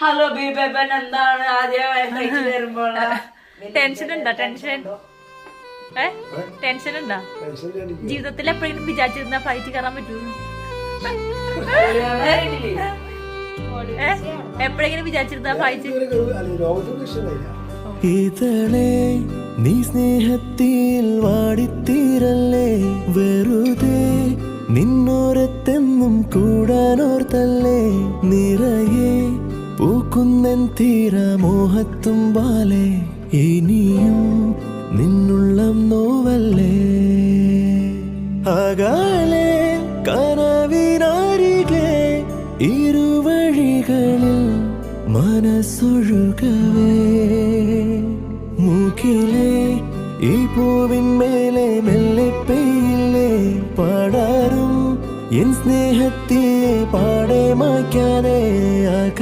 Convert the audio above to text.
Hello ബീബൻ എന്താണ് ആദ്യമായി വരുമ്പോൾ ടെൻഷൻ ഉണ്ടോ? ടെൻഷൻ ഉണ്ടോ? ജീവിതത്തിൽ എപ്പോഴെങ്കിലും വിചാരിച്ചിരുന്ന ഫ്ലൈറ്റ് കയറാൻ പറ്റുമോ? എപ്പോഴെങ്കിലും വിചാരിച്ചിരുന്ന ഫ്ലൈറ്റ്? ഇതളേ നീ സ്നേഹത്തിൽ വാടിത്തീരല്ലേ, വെറുതെ നിന്നോരത്തെന്നും കൂടാനോർത്തല്ലേ, നിറയെ പൂക്കുന്നൻ തീരമോഹത്തുമ്പാലെ, ഇനിയും നിന്നുള്ളം നോവല്ലേ. അകാലെ കനവിനരികെ ഇരുവഴികളിൽ മനസ്സൊഴുകവേ, മൂക്കിലെ ഈ പൂവിന്മേലെ മെല്ലെ പെയ്യില്ലേ, പാടാറും എൻ സ്നേഹത്തെ പാടെ മായ്ക്കാതെ